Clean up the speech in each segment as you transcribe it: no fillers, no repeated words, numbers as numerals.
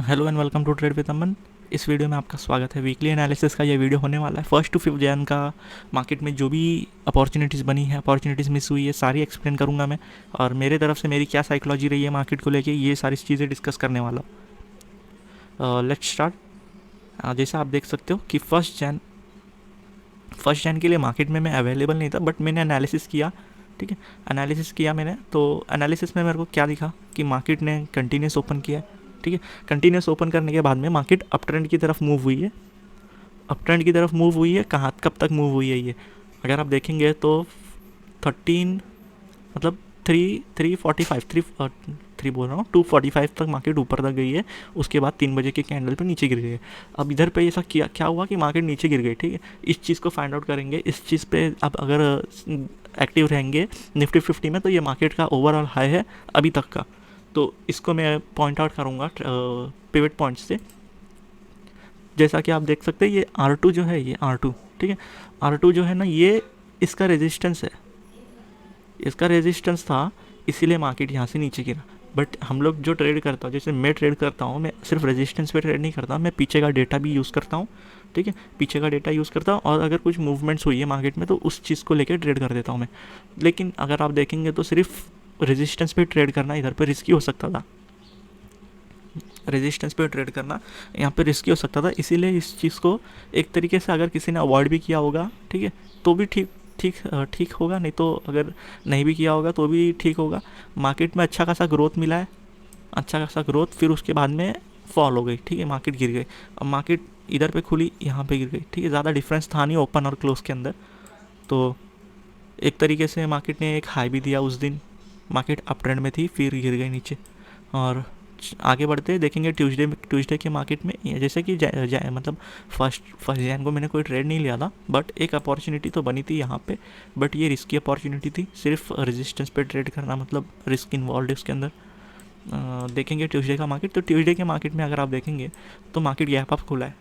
Hello and welcome to trade with Aman. इस video में आपका स्वागत है। वीकली एनालिसिस का ये वीडियो होने वाला है। 1 to 5 जैन का मार्केट में जो भी अपॉर्चुनिटीज़ बनी है, अपॉर्चुनिटीज़ मिस हुई है, सारी एक्सप्लेन करूंगा मैं। और मेरे तरफ से मेरी क्या साइकोलॉजी रही है मार्केट को लेके, ये सारी चीज़ें डिस्कस करने वाला हूँ। Let's start. जैसा आप देख सकते हो कि फर्स्ट जैन के लिए मार्केट में मैं अवेलेबल नहीं था, बट मैंने एनालिसिस किया। ठीक है, एनालिसिस किया मैंने, तो एनालिसिस में मेरे को क्या दिखा कि मार्केट ने कंटिन्यूस ओपन किया है। ठीक है, कंटिन्यूस ओपन करने के बाद में मार्केट अप ट्रेंड की तरफ मूव हुई है। अप ट्रेंड की तरफ मूव हुई है, कहाँ कब तक मूव हुई है ये अगर आप देखेंगे तो 13 मतलब 345 थ्री बोल रहा हूँ 245 तक मार्केट ऊपर तक गई है। उसके बाद 3 बजे के कैंडल पे नीचे गिर गई है। अब इधर पे ऐसा क्या हुआ कि मार्केट नीचे गिर गई। ठीक है, इस चीज़ को फाइंड आउट करेंगे। इस चीज़ पे अब अगर एक्टिव रहेंगे निफ्टी 50 में, तो ये मार्केट का ओवरऑल हाई है अभी तक का। तो इसको मैं पॉइंट आउट करूँगा पिवट पॉइंट से। जैसा कि आप देख सकते हैं, ये R2 जो है, ये R2, ठीक है, R2 जो है ना, ये इसका रेजिस्टेंस है, इसका रेजिस्टेंस था, इसीलिए मार्केट यहाँ से नीचे गिरा। बट हम लोग जो ट्रेड करता हूँ, जैसे मैं ट्रेड करता हूँ, मैं सिर्फ रेजिस्टेंस पे ट्रेड नहीं करता, मैं पीछे का डेटा भी यूज़ करता हूँ। ठीक है, पीछे का डेटा यूज़ करता हूँ, और अगर कुछ मूवमेंट्स हुई है मार्केट में तो उस चीज़ को लेकर ट्रेड कर देता हूँ मैं। लेकिन अगर आप देखेंगे तो सिर्फ रेजिस्टेंस पे ट्रेड करना इधर पे रिस्की हो सकता था। रेजिस्टेंस पे ट्रेड करना यहाँ पे रिस्की हो सकता था, इसीलिए इस चीज़ को एक तरीके से अगर किसी ने अवॉइड भी किया होगा, ठीक है, तो भी ठीक ठीक ठीक होगा। नहीं तो अगर नहीं भी किया होगा तो भी ठीक होगा। मार्केट में अच्छा खासा ग्रोथ मिला है, अच्छा खासा ग्रोथ, फिर उसके बाद में फॉल हो गई। ठीक है, मार्केट गिर गई। अब मार्केट इधर पे खुली, यहाँ पे गिर गई। ठीक है, ज़्यादा डिफरेंस था नहीं ओपन और क्लोज के अंदर। तो एक तरीके से मार्केट ने एक हाई भी दिया उस दिन। मार्केट अप ट्रेंड में थी, फिर गिर गई नीचे। और आगे बढ़ते देखेंगे ट्यूसडे के मार्केट में, जैसे कि मतलब फर्स्ट जैन को मैंने कोई ट्रेड नहीं लिया था, बट एक अपॉर्चुनिटी तो बनी थी यहाँ पे। बट ये रिस्की अपॉर्चुनिटी थी, सिर्फ रेजिस्टेंस पे ट्रेड करना, मतलब रिस्क इन्वॉल्व है उसके अंदर। देखेंगे ट्यूसडे का मार्केट, तो ट्यूसडे के मार्केट में अगर आप देखेंगे तो मार्केट गैप अप खुला है।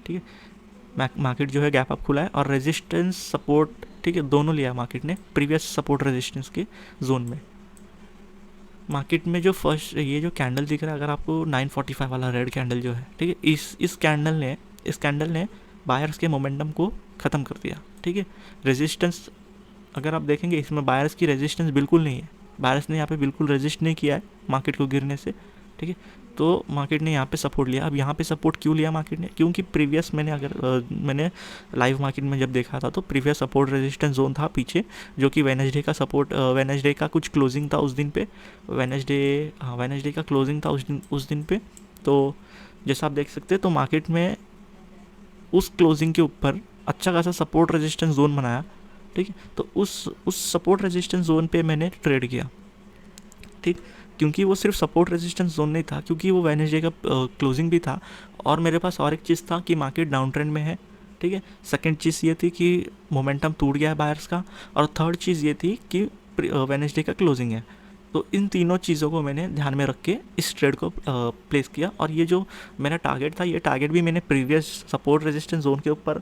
ठीक है, मार्केट जो है गैप अप खुला है, और रेजिस्टेंस सपोर्ट, ठीक है, दोनों लिया मार्केट ने प्रीवियस सपोर्ट रेजिस्टेंस के जोन में। मार्केट में जो फर्स्ट ये जो कैंडल दिख रहा है, अगर आपको 945 वाला रेड कैंडल जो है, ठीक है, इस कैंडल ने बायर्स के मोमेंटम को ख़त्म कर दिया। ठीक है, रेजिस्टेंस अगर आप देखेंगे, इसमें बायर्स की रेजिस्टेंस बिल्कुल नहीं है। बायर्स ने यहाँ पे बिल्कुल रेजिस्ट नहीं किया है मार्केट को गिरने से। ठीक है, तो मार्केट ने यहाँ पे सपोर्ट लिया। अब यहाँ पे सपोर्ट क्यों लिया मार्केट ने? क्योंकि प्रीवियस मैंने लाइव मार्केट में जब देखा था, तो प्रीवियस सपोर्ट रेजिस्टेंस जोन था पीछे, जो कि वेनसडे का सपोर्ट, वेनसडे का कुछ क्लोजिंग था उस दिन पे। वेनसडे का क्लोजिंग था उस दिन पे। तो जैसा आप देख सकते हैं, तो मार्केट में उस क्लोजिंग के ऊपर अच्छा खासा सपोर्ट रेजिस्टेंस जोन बनाया। ठीक है, तो उस सपोर्ट रेजिस्टेंस जोन पे मैंने ट्रेड किया। ठीक, क्योंकि वो सिर्फ सपोर्ट रेजिस्टेंस जोन नहीं था, क्योंकि वो वेनेसडे का क्लोजिंग भी था। और मेरे पास और एक चीज़ था कि मार्केट डाउन ट्रेंड में है। ठीक है, सेकंड चीज़ ये थी कि मोमेंटम टूट गया है बायर्स का। और थर्ड चीज़ ये थी कि वेनेसडे का क्लोजिंग है। तो इन तीनों चीज़ों को मैंने ध्यान में रख के इस ट्रेड को प्लेस किया। और ये जो मेरा टारगेट था, ये टारगेट भी मैंने प्रीवियस सपोर्ट रेजिस्टेंस जोन के ऊपर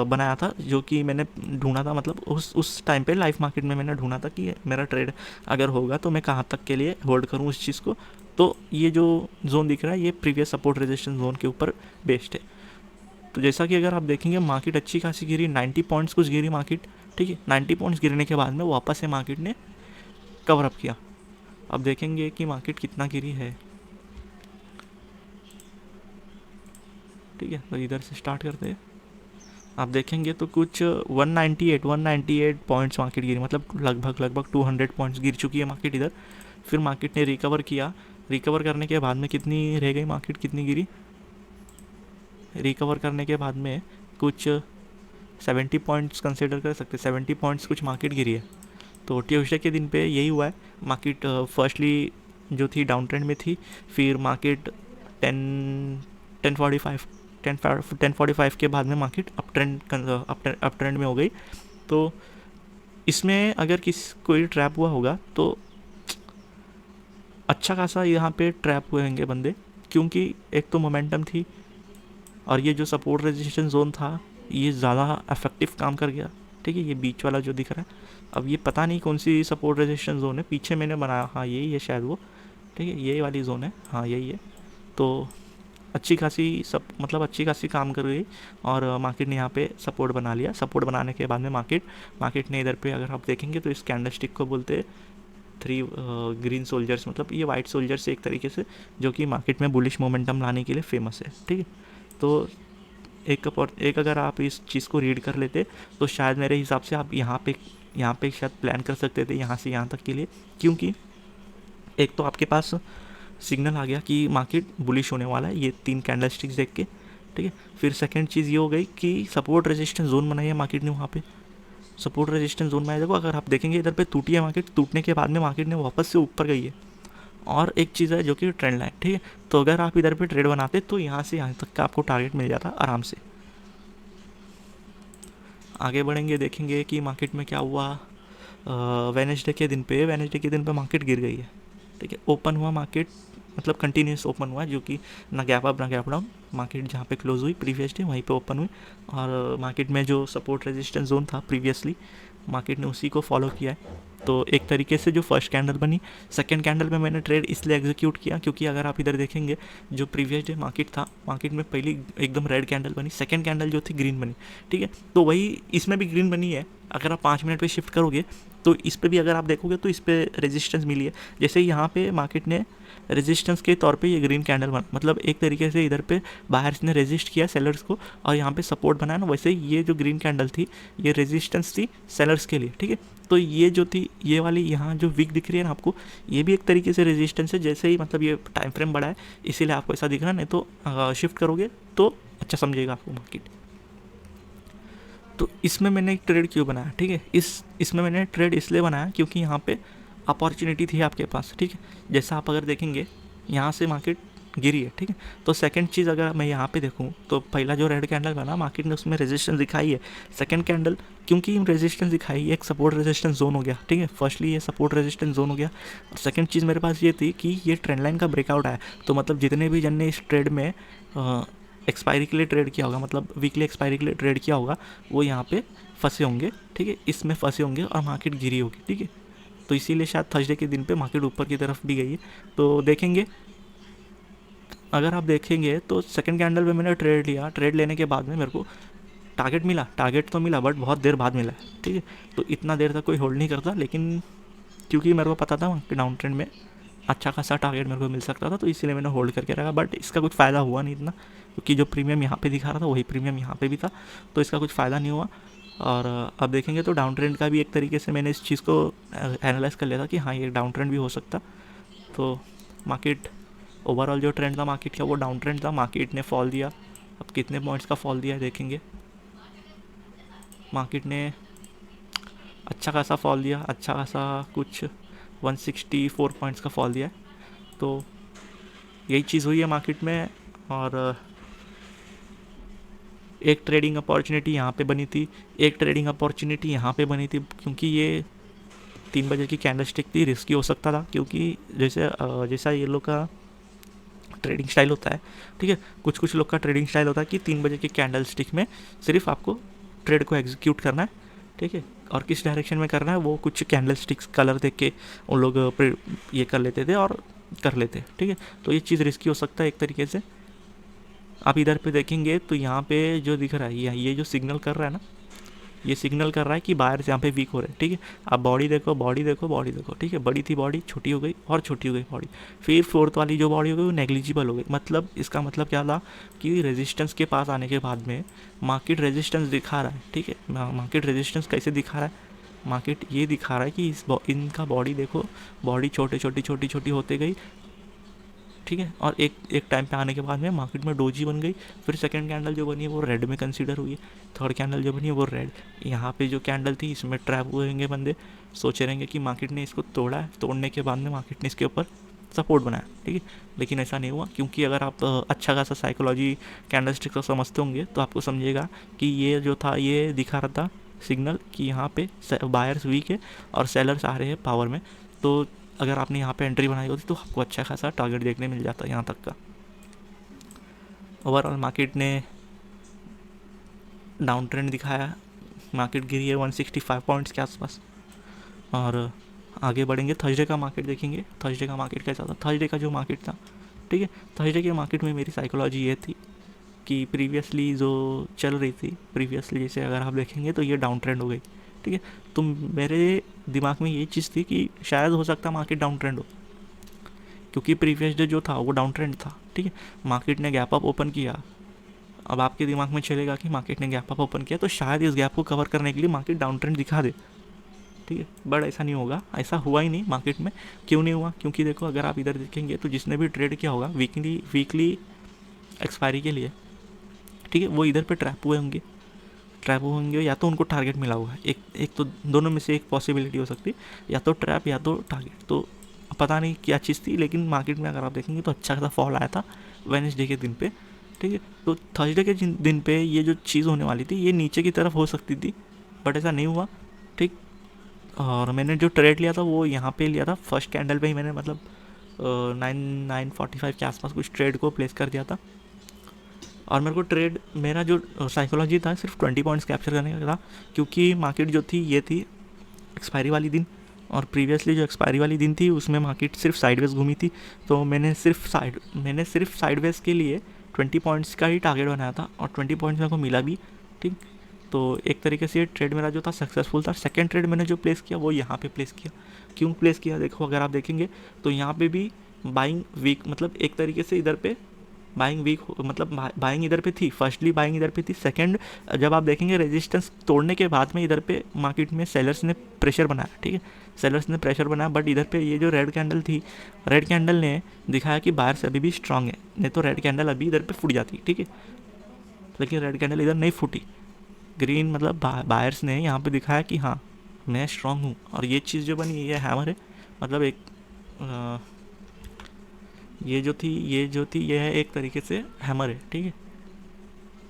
बनाया था, जो कि मैंने ढूंढा था, मतलब उस टाइम पे लाइव मार्केट में मैंने ढूंढा था कि मेरा ट्रेड अगर होगा तो मैं कहाँ तक के लिए होल्ड करूँ उस चीज़ को। तो ये जो जोन दिख रहा है, ये प्रीवियस सपोर्ट रेजिस्टेंस जोन के ऊपर बेस्ड है। तो जैसा कि अगर आप देखेंगे, मार्केट अच्छी खासी गिरी, 90 पॉइंट्स कुछ गिरी मार्केट। ठीक है, 90 पॉइंट्स गिरने के बाद में वापस से मार्केट ने कवर अप किया। अब देखेंगे कि मार्केट कितना गिरी है। ठीक है, तो इधर से स्टार्ट करते हैं। आप देखेंगे तो कुछ 198 पॉइंट्स मार्केट गिरी, मतलब लगभग 200 पॉइंट्स गिर चुकी है मार्केट इधर। फिर मार्केट ने रिकवर किया। रिकवर करने के बाद में कितनी रह गई मार्केट, कितनी गिरी? रिकवर करने के बाद में कुछ 70 पॉइंट्स कंसिडर कर सकते, 70 पॉइंट्स कुछ मार्केट गिरी है। तो ट्यूसडे के दिन पे यही हुआ है। मार्केट फर्स्टली जो थी डाउन ट्रेंड में थी, फिर मार्केट 10 10:45 के बाद में मार्केट अप ट्रेंड में हो गई। तो इसमें अगर कोई ट्रैप हुआ होगा तो अच्छा खासा यहाँ पे ट्रैप हुए होंगे बंदे, क्योंकि एक तो मोमेंटम थी, और ये जो सपोर्ट रेजिस्टेंस जोन था, ये ज़्यादा इफेक्टिव काम कर गया। ठीक है, ये बीच वाला जो दिख रहा है, अब ये पता नहीं कौन सी सपोर्ट रेजिस्टेंस जोन है, पीछे मैंने बनाया, हाँ यही है शायद वो। ठीक है, यही वाली जोन है, हाँ यही है। तो अच्छी खासी सब मतलब अच्छी खासी काम कर गई और मार्केट ने यहाँ पे सपोर्ट बना लिया। सपोर्ट बनाने के बाद में मार्केट ने इधर पे अगर आप देखेंगे तो इस कैंडलस्टिक को बोलते हैं थ्री ग्रीन सोल्जर्स, मतलब ये वाइट सोल्जर्स एक तरीके से, जो कि मार्केट में बुलिश मोमेंटम लाने के लिए फेमस है। ठीक है, तो एक अगर आप इस चीज़ को रीड कर लेते तो शायद मेरे हिसाब से आप यहाँ पे शायद प्लान कर सकते थे यहाँ से यहाँ तक के लिए, क्योंकि एक तो आपके पास सिग्नल आ गया कि मार्केट बुलिश होने वाला है ये 3 कैंडलस्टिक्स देख के। ठीक है, फिर सेकंड चीज़ ये हो गई कि सपोर्ट रेजिस्टेंस जोन बनाई है मार्केट ने, वहाँ पे सपोर्ट रेजिस्टेंस जोन बनाया। देखो अगर आप देखेंगे इधर पे टूटी है मार्केट, टूटने के बाद में मार्केट ने वापस से ऊपर गई है। और एक चीज़ है जो कि ट्रेंड लाइन। ठीक है, तो अगर आप इधर पे ट्रेड बनाते तो यहाँ से यहाँ तक का आपको टारगेट मिल जाता आराम से। आगे बढ़ेंगे, देखेंगे कि मार्केट में क्या हुआ। वेनेसडे के दिन पे मार्केट गिर गई है। ठीक है, ओपन हुआ मार्केट, मतलब कंटिन्यूस ओपन हुआ, जो कि ना गैप अप ना गैप डाउन। मार्केट जहाँ पे क्लोज हुई प्रीवियस डे वहीं पे ओपन हुई, और मार्केट में जो सपोर्ट रेजिस्टेंस जोन था प्रीवियसली, मार्केट ने उसी को फॉलो किया है। तो एक तरीके से जो फर्स्ट कैंडल बनी, सेकंड कैंडल में मैंने ट्रेड इसलिए एग्जीक्यूट किया क्योंकि अगर आप इधर देखेंगे जो प्रीवियस डे मार्केट था, मार्केट में पहली एकदम रेड कैंडल बनी, सेकंड कैंडल जो थी ग्रीन बनी। ठीक है, तो वही इसमें भी ग्रीन बनी है। अगर आप 5 मिनट पे शिफ्ट करोगे तो इस पे भी अगर आप देखोगे तो इस पे रेजिस्टेंस मिली है। जैसे यहाँ पे मार्केट ने रेजिस्टेंस के तौर पे ये ग्रीन कैंडल बना, मतलब एक तरीके से इधर पे बायर्स ने रेजिस्ट किया सेलर्स को और यहाँ पे सपोर्ट बनाया ना, वैसे ही ये जो ग्रीन कैंडल थी ये रेजिस्टेंस थी सेलर्स के लिए। ठीक है, तो ये जो थी ये वाली यहाँ जो विक दिख रही है ना आपको, ये भी एक तरीके से रेजिस्टेंस है। जैसे ही मतलब ये टाइम फ्रेम बड़ा है इसीलिए आपको ऐसा दिख रहा है, नहीं तो शिफ्ट करोगे तो अच्छा समझेगा आपको मार्केट। तो इसमें मैंने एक ट्रेड क्यों बनाया, ठीक है, इसमें मैंने ट्रेड इसलिए बनाया क्योंकि यहाँ पे अपॉर्चुनिटी थी आपके पास। ठीक है, जैसा आप अगर देखेंगे यहाँ से मार्केट गिरी है। ठीक है, तो सेकंड चीज़ अगर मैं यहाँ पे देखूँ तो पहला जो रेड कैंडल बना मार्केट ने उसमें रेजिस्टेंस दिखाई है। सेकंड कैंडल क्योंकि रेजिस्टेंस दिखाई, एक सपोर्ट रेजिस्टेंस जोन हो गया। ठीक है, फर्स्टली ये सपोर्ट रेजिस्टेंस जोन हो गया, और सेकंड चीज़ मेरे पास ये थी कि ये ट्रेंड लाइन का ब्रेकआउट आया। तो मतलब जितने भी जन ने इस ट्रेड में एक्सपायरी के लिए ट्रेड किया होगा, मतलब वीकली एक्सपायरी के लिए ट्रेड किया होगा, वो यहाँ पे फंसे होंगे। ठीक है, इसमें फंसे होंगे और मार्केट गिरी होगी। ठीक है, तो इसीलिए शायद थर्सडे के दिन पे मार्केट ऊपर की तरफ भी गई है। तो देखेंगे, अगर आप देखेंगे तो सेकंड कैंडल में मैंने ट्रेड लिया, ट्रेड लेने के बाद में मेरे को टारगेट तो मिला बट बहुत देर बाद मिला है। ठीक है, तो इतना देर तक कोई होल्ड नहीं करता, लेकिन क्योंकि मेरे को पता था कि डाउन ट्रेंड में अच्छा खासा टारगेट मेरे को मिल सकता था, तो इसीलिए मैंने होल्ड करके रखा। बट इसका कुछ फ़ायदा हुआ नहीं इतना, क्योंकि जो प्रीमियम यहाँ पे दिखा रहा था वही प्रीमियम यहाँ पे भी था, तो इसका कुछ फ़ायदा नहीं हुआ। और अब देखेंगे तो डाउन ट्रेंड का भी एक तरीके से मैंने इस चीज़ को एनालाइज़ कर लिया था कि हाँ ये डाउन ट्रेंड भी हो सकता। तो मार्केट ओवरऑल जो ट्रेंड था मार्केट का वो डाउन ट्रेंड था, मार्केट ने फॉल दिया। अब कितने पॉइंट्स का फॉल दिया है देखेंगे, मार्केट ने अच्छा खासा फॉल दिया, अच्छा खासा कुछ 164 पॉइंट्स का फॉल दिया है। तो यही चीज़ हुई है मार्केट में। और एक ट्रेडिंग अपॉर्चुनिटी यहाँ पे बनी थी, एक ट्रेडिंग अपॉर्चुनिटी यहाँ पे बनी थी, क्योंकि ये 3 बजे की कैंडलस्टिक थी, रिस्की हो सकता था, क्योंकि जैसा ये लोग का ट्रेडिंग स्टाइल होता है। ठीक है, कुछ लोग का ट्रेडिंग स्टाइल होता है कि 3 बजे की कैंडल स्टिक में सिर्फ आपको ट्रेड को एग्जीक्यूट करना है। ठीक है, और किस डायरेक्शन में करना है वो कुछ कैंडल स्टिक्स कलर देख के उन लोग ये कर लेते थे और कर लेते। ठीक है, तो ये चीज़ रिस्की हो सकता है एक तरीके से। आप इधर पे देखेंगे तो यहाँ पे जो दिख रहा है ये जो सिग्नल कर रहा है ना, ये सिग्नल कर रहा है कि बायर्स यहाँ पे वीक हो रहे हैं। ठीक है, आप बॉडी देखो। ठीक है, बड़ी थी बॉडी, छोटी हो गई और छोटी हो गई बॉडी, फिर फोर्थ वाली जो बॉडी हो गई वो नेग्लिजिबल हो गई। मतलब इसका मतलब क्या था कि रेजिस्टेंस के पास आने के बाद में मार्केट रेजिस्टेंस दिखा रहा है। ठीक है, मार्केट रेजिस्टेंस कैसे दिखा रहा है, मार्केट ये दिखा रहा है कि इनका बॉडी देखो, बॉडी छोटी होते गई। ठीक है, और एक टाइम पे आने के बाद में मार्केट में डोजी बन गई। फिर सेकंड कैंडल जो बनी है वो रेड में कंसीडर हुई है, थर्ड कैंडल जो बनी है वो रेड। यहाँ पे जो कैंडल थी इसमें ट्रैप हुए होंगे बंदे, सोचे रहेंगे कि मार्केट ने इसको तोड़ा है, तोड़ने के बाद में मार्केट ने इसके ऊपर सपोर्ट बनाया। ठीक है, लेकिन ऐसा नहीं हुआ, क्योंकि अगर आप अच्छा खासा साइकोलॉजी कैंडलस्टिक को समझते होंगे तो आपको समझिएगा कि ये जो था ये दिखा रहा था सिग्नल कि यहाँ पे बायर्स वीक है और सेलर्स आ रहे हैं पावर में। तो अगर आपने यहाँ पे एंट्री बनाई होती तो आपको अच्छा खासा टारगेट देखने मिल जाता यहाँ तक का। ओवरऑल मार्केट ने डाउन ट्रेंड दिखाया, मार्केट गिरी है 165 पॉइंट्स के आसपास। और आगे बढ़ेंगे, थर्सडे का मार्केट देखेंगे। थर्सडे का मार्केट कैसा था, थर्सडे का जो मार्केट था ठीक है। थर्सडे के मार्केट में मेरी साइकोलॉजी ये थी कि प्रीवियसली जो चल रही थी, प्रीवियसली जैसे अगर आप देखेंगे तो ये डाउन ट्रेंड हो गई, ठीक है। तो मेरे दिमाग में ये चीज़ थी कि शायद हो सकता मार्केट डाउन ट्रेंड हो, क्योंकि प्रीवियस डे जो था वो डाउन ट्रेंड था, ठीक है। मार्केट ने गैप अप ओपन किया, अब आपके दिमाग में चलेगा कि मार्केट ने गैप अप ओपन किया तो शायद इस गैप को कवर करने के लिए मार्केट डाउन ट्रेंड दिखा दे, ठीक है। बट ऐसा नहीं होगा, ऐसा हुआ ही नहीं मार्केट में। क्यों नहीं हुआ? क्योंकि देखो अगर आप इधर देखेंगे तो जिसने भी ट्रेड किया होगा वीकली एक्सपायरी के लिए, ठीक है, वो इधर पे ट्रैप हुए होंगे, या तो उनको टारगेट मिला हुआ है। एक तो दोनों में से एक पॉसिबिलिटी हो सकती है, या तो ट्रैप या तो टारगेट। तो पता नहीं क्या चीज़ थी, लेकिन मार्केट में अगर आप देखेंगे तो अच्छा खासा फॉल आया था वेडनेसडे के दिन पे, ठीक है। तो थर्सडे के दिन पे ये जो चीज़ होने वाली थी ये नीचे की तरफ हो सकती थी, बट ऐसा नहीं हुआ, ठीक। और मैंने जो ट्रेड लिया था वो यहाँ पे लिया था, फर्स्ट कैंडल पे ही मैंने मतलब 9:45 के आसपास कुछ ट्रेड को प्लेस कर दिया था। और मेरे को ट्रेड, मेरा जो साइकोलॉजी था सिर्फ 20 पॉइंट्स कैप्चर करने का था, क्योंकि मार्केट जो थी ये थी एक्सपायरी वाली दिन, और प्रीवियसली जो एक्सपायरी वाली दिन थी उसमें मार्केट सिर्फ साइडवेज घूमी थी। तो मैंने सिर्फ साइडवेज के लिए 20 पॉइंट्स का ही टारगेट बनाया था, और 20 पॉइंट्स मेरे को मिला भी, ठीक। तो एक तरीके से ये ट्रेड मेरा जो था सक्सेसफुल था। सेकंड ट्रेड मैंने जो प्लेस किया वो यहाँ पे प्लेस किया। क्यों प्लेस किया? देखो अगर आप देखेंगे तो यहाँ पे भी बाइंग वीक, मतलब एक तरीके से इधर पे बाइंग वीक, मतलब बाइंग इधर पे थी, फर्स्टली बाइंग इधर पे थी। सेकंड जब आप देखेंगे रेजिस्टेंस तोड़ने के बाद में इधर पे मार्केट में सेलर्स ने प्रेशर बनाया, ठीक है, सेलर्स ने प्रेशर बनाया। बट इधर पे ये जो रेड कैंडल थी, रेड कैंडल ने दिखाया कि बायर्स अभी भी स्ट्रांग है, नहीं तो रेड कैंडल अभी इधर पे फूट जाती, ठीक है। लेकिन रेड कैंडल इधर नहीं फूटी, ग्रीन मतलब बायर्स ने यहाँ पे दिखाया कि हाँ मैं स्ट्रांग हूँ। और ये चीज़ जो बनी ये हैमर है, मतलब एक ये जो थी ये है एक तरीके से हैमर है, ठीक है।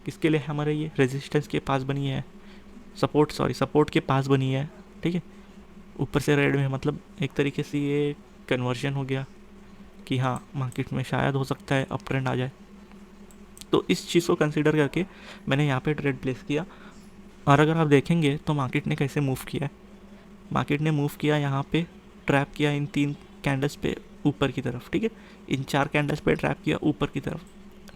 किसके लिए हैमर है? ये रेजिस्टेंस के पास बनी है, सपोर्ट के पास बनी है, ठीक है। ऊपर से रेड में, मतलब एक तरीके से ये कन्वर्जन हो गया कि हाँ मार्केट में शायद हो सकता है अप ट्रेंड आ जाए। तो इस चीज़ को कंसिडर करके मैंने यहाँ पे ट्रेड प्लेस किया। और अगर आप देखेंगे तो मार्केट ने कैसे मूव किया है, मार्केट ने मूव किया यहाँ पे, ट्रैप किया इन 3 कैंडल्स पे ऊपर की तरफ, ठीक है। इन 4 कैंडल्स पे ट्रैप किया ऊपर की तरफ,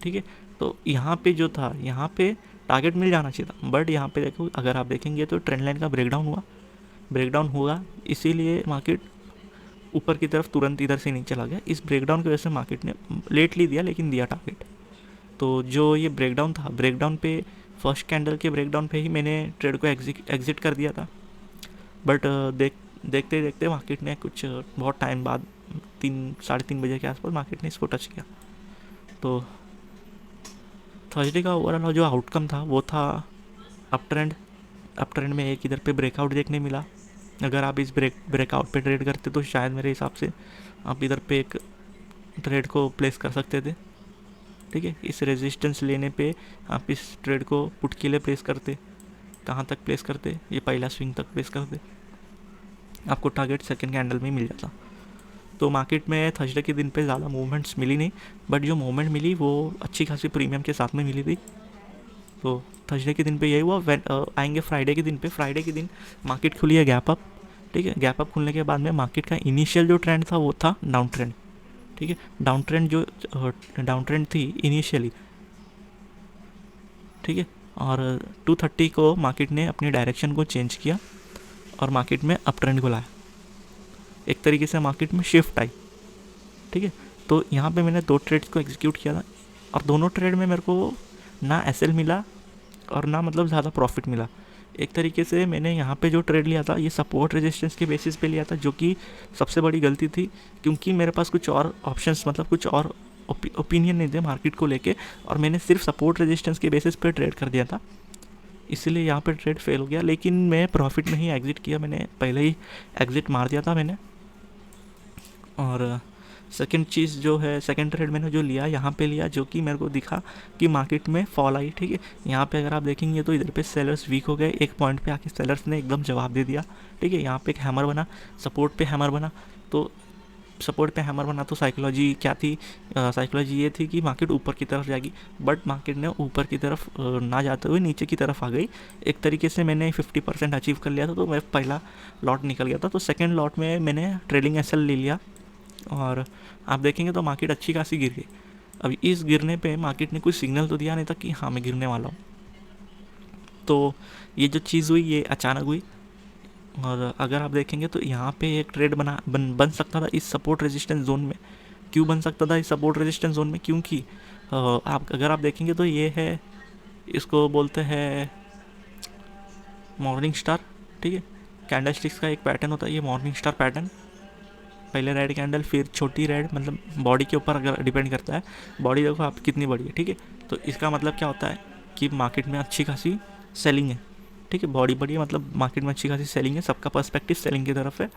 ठीक है। तो यहाँ पे जो था, यहाँ पे टारगेट मिल जाना चाहिए था, बट यहाँ पे देखो अगर आप देखेंगे तो ट्रेंड लाइन का ब्रेकडाउन हुआ, इसीलिए मार्केट ऊपर की तरफ तुरंत इधर से नहीं चला गया। इस ब्रेकडाउन की वजह से मार्केट ने लेटली दिया, लेकिन दिया टारगेट। तो जो ये ब्रेकडाउन था, ब्रेकडाउन पे फर्स्ट कैंडल के ब्रेकडाउन पे ही मैंने ट्रेड को एग्जिट कर दिया था। बट देखते देखते मार्केट ने कुछ बहुत टाइम बाद 3-3:30 बजे के आसपास मार्केट ने इसको टच किया। तो थर्सडे का ओवरऑल जो आउटकम था वो था अप ट्रेंड में एक इधर पे ब्रेकआउट देखने मिला। अगर आप इस ब्रेकआउट पे ट्रेड करते तो शायद मेरे हिसाब से आप इधर पे एक ट्रेड को प्लेस कर सकते थे, ठीक है। इस रेजिस्टेंस लेने पे आप इस ट्रेड को पुट के लिए प्लेस करते। कहाँ तक प्लेस करते? ये पहला स्विंग तक प्लेस करते, आपको टारगेट सेकंड कैंडल में मिल जाता। तो मार्केट में थर्सडे के दिन पे ज़्यादा मूवमेंट्स मिली नहीं, बट जो मूवमेंट मिली वो अच्छी खासी प्रीमियम के साथ में मिली थी। तो थर्सडे के दिन पे यही हुआ। आएंगे फ्राइडे के दिन मार्केट खुली है गैप अप, ठीक है। गैप अप खुलने के बाद में मार्केट का इनिशियल जो ट्रेंड था वो था डाउन ट्रेंड, ठीक है। डाउन ट्रेंड थी इनिशियली, ठीक है। और 2:30 को मार्केट ने अपनी डायरेक्शन को चेंज किया और मार्केट में अप ट्रेंड को लाया। एक तरीके से मार्केट में शिफ्ट आई, ठीक है। तो यहाँ पे मैंने 2 ट्रेड्स को एग्जीक्यूट किया था, और दोनों ट्रेड में मेरे को ना एसएल मिला और ना मतलब ज़्यादा प्रॉफिट मिला। एक तरीके से मैंने यहाँ पे जो ट्रेड लिया था ये सपोर्ट रेजिस्टेंस के बेसिस पे लिया था, जो कि सबसे बड़ी गलती थी, क्योंकि मेरे पास कुछ और ऑप्शंस, मतलब कुछ और ओपिनियन नहीं थे मार्केट को लेके, और मैंने सिर्फ सपोर्ट रेजिस्टेंस के बेसिस पे ट्रेड कर दिया था, इसलिए यहाँ पे ट्रेड फेल हो गया। लेकिन मैं प्रॉफिट में ही एग्जिट किया, मैंने पहले ही एग्जिट मार दिया था मैंने। और सेकंड चीज़ जो है, सेकंड ट्रेड मैंने जो लिया यहाँ पे लिया, जो कि मेरे को दिखा कि मार्केट में फॉल आई, ठीक है। यहाँ पे अगर आप देखेंगे तो इधर पे सेलर्स वीक हो गए, एक पॉइंट पे आके सेलर्स ने एकदम जवाब दे दिया, ठीक है। यहाँ पे एक हैमर बना, सपोर्ट पे हैमर बना। तो सपोर्ट पे हैमर बना तो साइकोलॉजी क्या थी? साइकोलॉजी ये थी कि मार्केट ऊपर की तरफ जाएगी, बट मार्केट ने ऊपर की तरफ ना जाते हुए नीचे की तरफ आ गई। एक तरीके से मैंने 50% अचीव कर लिया था, तो मेरा पहला लॉट निकल गया था। तो सेकेंड लॉट में मैंने ट्रेलिंग एसएल ले लिया, और आप देखेंगे तो मार्केट अच्छी खासी गिर गई। अभी इस गिरने पे मार्केट ने कोई सिग्नल तो दिया नहीं था कि हाँ मैं गिरने वाला हूँ। तो ये जो चीज़ हुई ये अचानक हुई। और अगर आप देखेंगे तो यहाँ पे एक ट्रेड बन सकता था इस सपोर्ट रेजिस्टेंस जोन में। क्यों बन सकता था इस सपोर्ट रेजिस्टेंस जोन में? क्योंकि आप अगर आप देखेंगे तो ये है, इसको बोलते हैं मॉर्निंग स्टार, ठीक है। कैंडल स्टिक्स का एक पैटर्न होता है ये मॉर्निंग स्टार पैटर्न। पहले रेड कैंडल, फिर छोटी रेड, मतलब बॉडी के ऊपर अगर डिपेंड करता है, बॉडी देखो आप कितनी बड़ी है, ठीक है। तो इसका मतलब क्या होता है कि मार्केट में अच्छी खासी सेलिंग है, ठीक है। बॉडी बड़ी है मतलब मार्केट में अच्छी खासी सेलिंग है, सबका पर्सपेक्टिव सेलिंग की तरफ है।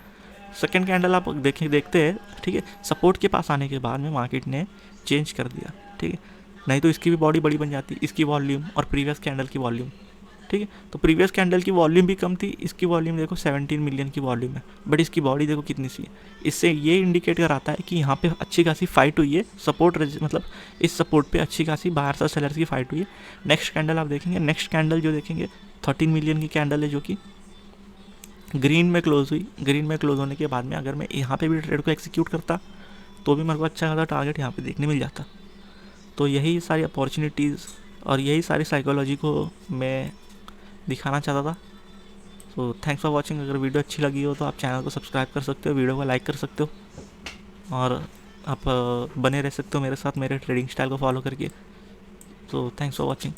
सेकेंड कैंडल आप देखते हैं, ठीक है। सपोर्ट के पास आने के बाद में मार्केट ने चेंज कर दिया, ठीक है। नहीं तो इसकी भी बॉडी बड़ी बन जाती, इसकी वॉल्यूम और प्रीवियस कैंडल की वॉल्यूम, ठीक है। तो प्रीवियस कैंडल की वॉल्यूम भी कम थी, इसकी वॉल्यूम देखो 17 मिलियन की वॉल्यूम है, बट इसकी बॉडी देखो कितनी सी है। इससे ये इंडिकेट कराता है कि यहाँ पे अच्छी खासी फाइट हुई है, सपोर्ट मतलब इस सपोर्ट पे अच्छी खासी बाहर से सेलर्स की फाइट हुई है। नेक्स्ट कैंडल आप देखेंगे, नेक्स्ट कैंडल जो देखेंगे 13 मिलियन की कैंडल है, जो कि ग्रीन में क्लोज हुई। ग्रीन में क्लोज होने के बाद में अगर मैं यहाँ पे भी ट्रेड को एग्जीक्यूट करता तो भी मेरे को अच्छा खासा टारगेट यहाँ पे देखने मिल जाता। तो यही सारी अपॉर्चुनिटीज़ और यही सारी साइकोलॉजी को मैं दिखाना चाहता था। So thanks for watching. अगर वीडियो अच्छी लगी हो तो आप चैनल को सब्सक्राइब कर सकते हो, वीडियो को लाइक कर सकते हो, और आप बने रह सकते हो मेरे साथ मेरे ट्रेडिंग स्टाइल को फॉलो करके। So thanks for watching.